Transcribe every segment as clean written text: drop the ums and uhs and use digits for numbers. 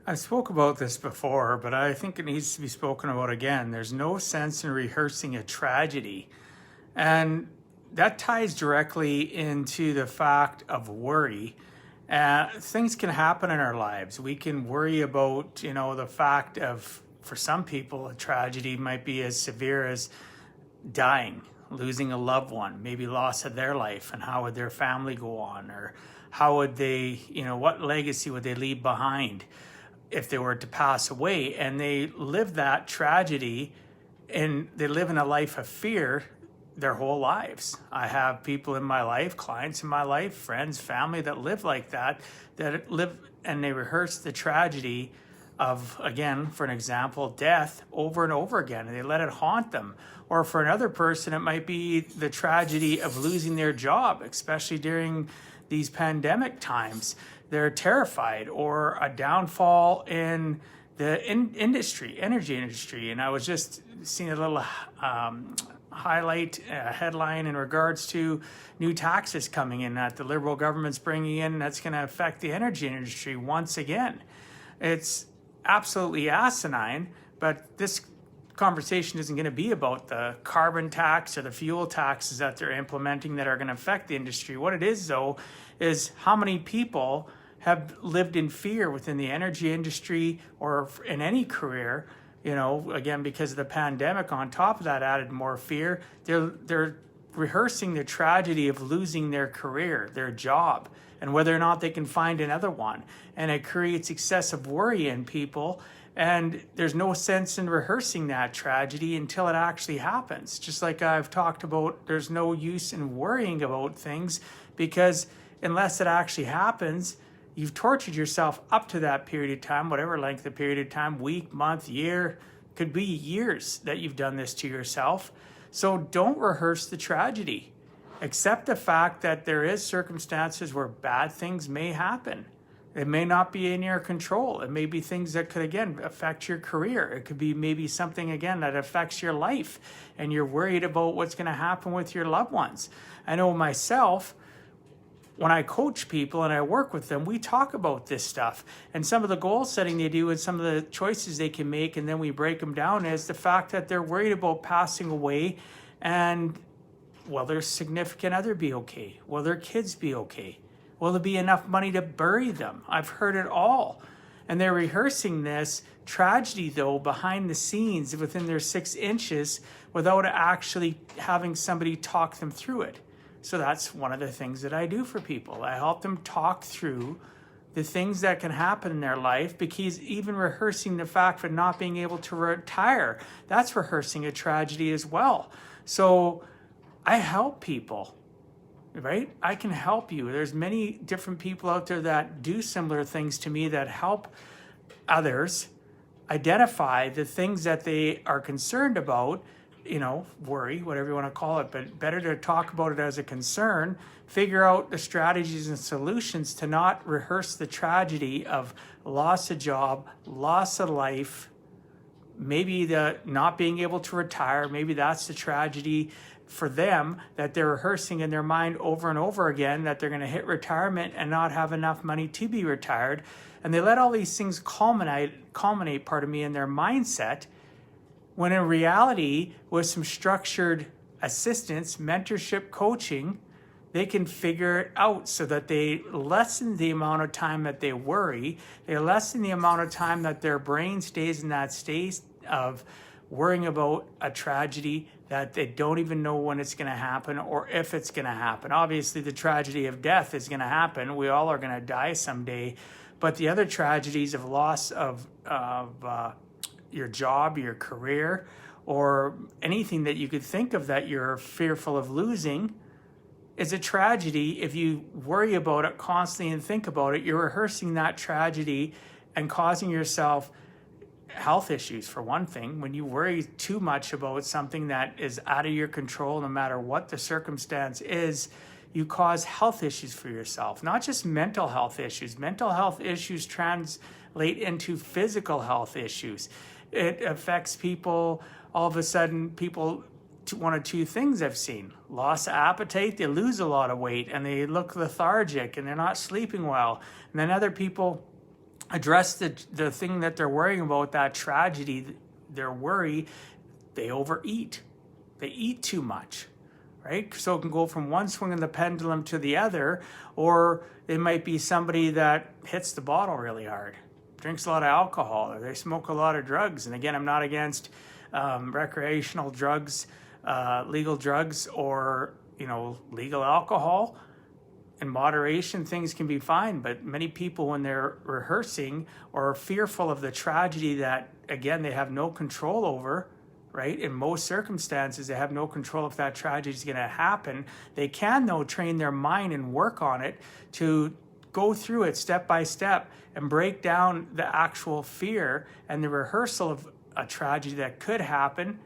I spoke about this before, but I think it needs to be spoken about again. There's no sense in rehearsing a tragedy. And that ties directly into the fact of worry. Things can happen in our lives. We can worry about, the fact of, for some people, a tragedy might be as severe as dying, losing a loved one, maybe loss of their life, and how would their family go on, or how would they, what legacy would they leave behind if they were to pass away. And they live that tragedy and they live in a life of fear their whole lives. I have people in my life, clients in my life, friends, family that live like that live and they rehearse the tragedy of, again, for an example, death over and over again, and they let it haunt them. Or for another person, it might be the tragedy of losing their job, especially during these pandemic times. They're terrified, or a downfall in the energy industry. And I was just seeing a little headline in regards to new taxes coming in that the Liberal government's bringing in that's going to affect the energy industry once again. It's absolutely asinine, but this conversation isn't going to be about the carbon tax or the fuel taxes that they're implementing that are going to affect the industry. What it is, though, is how many people have lived in fear within the energy industry or in any career. Again, because of the pandemic, on top of that added more fear. They're rehearsing the tragedy of losing their career, their job, and whether or not they can find another one. And it creates excessive worry in people. And there's no sense in rehearsing that tragedy until it actually happens. Just like I've talked about, there's no use in worrying about things, because unless it actually happens, you've tortured yourself up to that period of time, whatever length of period of time, week, month, year, could be years that you've done this to yourself. So don't rehearse the tragedy. Accept the fact that there is circumstances where bad things may happen. It may not be in your control. It may be things that could, again, affect your career. It could be maybe something, again, that affects your life, and you're worried about what's going to happen with your loved ones. I know myself, when I coach people and I work with them, we talk about this stuff. And some of the goal setting they do and some of the choices they can make, and then we break them down, is the fact that they're worried about passing away, and will their significant other be okay? Will their kids be okay? Will there be enough money to bury them? I've heard it all. And they're rehearsing this tragedy, though, behind the scenes within their 6 inches without actually having somebody talk them through it. So that's one of the things that I do for people. I help them talk through the things that can happen in their life, because even rehearsing the fact of not being able to retire, that's rehearsing a tragedy as well. So I help people, right? I can help you. There's many different people out there that do similar things to me that help others identify the things that they are concerned about, worry, whatever you want to call it, but better to talk about it as a concern, figure out the strategies and solutions to not rehearse the tragedy of loss of job, loss of life, maybe the not being able to retire. Maybe that's the tragedy for them that they're rehearsing in their mind over and over again, that they're going to hit retirement and not have enough money to be retired. And they let all these things culminate, in their mindset, when in reality, with some structured assistance, mentorship, coaching, they can figure it out so that they lessen the amount of time that they worry. They lessen the amount of time that their brain stays in that state of worrying about a tragedy that they don't even know when it's going to happen or if it's going to happen. Obviously, the tragedy of death is going to happen. We all are going to die someday. But the other tragedies of loss of your job, your career, or anything that you could think of that you're fearful of losing is a tragedy. If you worry about it constantly and think about it, you're rehearsing that tragedy and causing yourself health issues, for one thing. When you worry too much about something that is out of your control, no matter what the circumstance is, you cause health issues for yourself, not just mental health issues. Mental health issues translate into physical health issues. It affects people, all of a sudden, one of two things I've seen. Loss of appetite, they lose a lot of weight and they look lethargic and they're not sleeping well. And then other people address the thing that they're worrying about, that tragedy, their worry. They overeat. They eat too much, right? So it can go from one swing of the pendulum to the other, or they might be somebody that hits the bottle really hard, drinks a lot of alcohol, or they smoke a lot of drugs. And again, I'm not against recreational drugs, legal drugs, or legal alcohol. In moderation, things can be fine, but many people, when they're rehearsing or are fearful of the tragedy that, again, they have no control over, right? In most circumstances, they have no control if that tragedy is going to happen. They can, though, train their mind and work on it to go through it step by step and break down the actual fear and the rehearsal of a tragedy that could happen,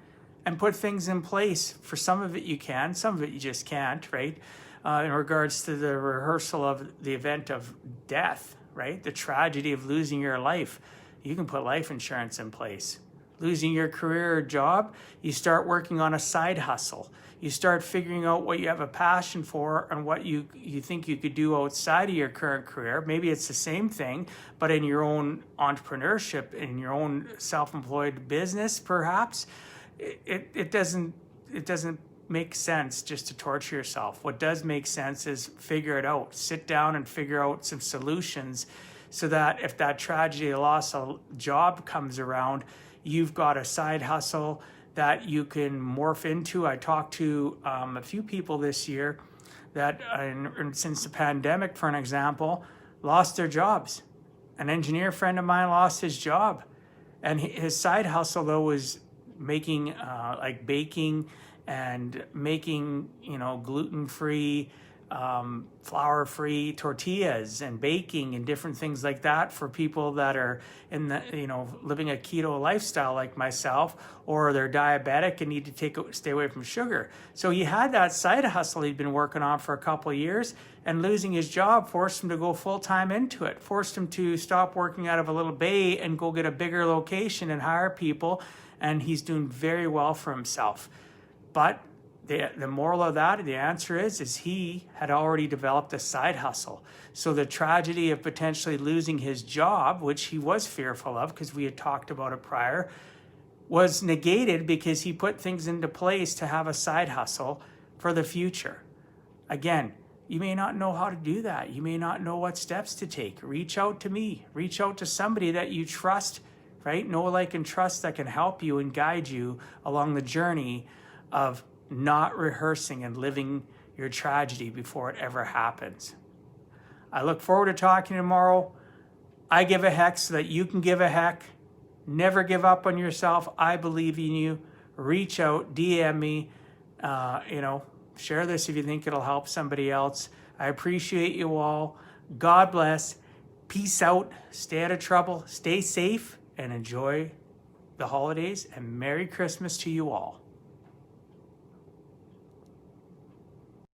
and put things in place. For some of it you can, some of it you just can't, right? In regards to the rehearsal of the event of death, right? The tragedy of losing your life, you can put life insurance in place. Losing your career or job, you start working on a side hustle. You start figuring out what you have a passion for and what you think you could do outside of your current career. Maybe it's the same thing, but in your own entrepreneurship, in your own self-employed business, perhaps. It doesn't make sense just to torture yourself. What does make sense is figure it out. Sit down and figure out some solutions so that if that tragedy, loss of job comes around, you've got a side hustle that you can morph into. I talked to a few people this year that, since the pandemic, for an example, lost their jobs. An engineer friend of mine lost his job, and his side hustle, though, was making like baking and making gluten-free, flour-free tortillas and baking and different things like that for people that are in the living a keto lifestyle like myself, or they're diabetic and need to stay away from sugar. So he had that side hustle he'd been working on for a couple of years, and losing his job forced him to go full-time into it, forced him to stop working out of a little bay and go get a bigger location and hire people, and he's doing very well for himself. But the moral of that, the answer is he had already developed a side hustle. So the tragedy of potentially losing his job, which he was fearful of because we had talked about it prior, was negated because he put things into place to have a side hustle for the future. Again, you may not know how to do that. You may not know what steps to take. Reach out to me. Reach out to somebody that you trust, right? Know, like, and trust, that can help you and guide you along the journey of not rehearsing and living your tragedy before it ever happens. I look forward to talking tomorrow. I give a heck so that you can give a heck. Never give up on yourself. I believe in you. Reach out, DM me, share this if you think it'll help somebody else. I appreciate you all. God bless. Peace out. Stay out of trouble. Stay safe and enjoy the holidays, and Merry Christmas to you all.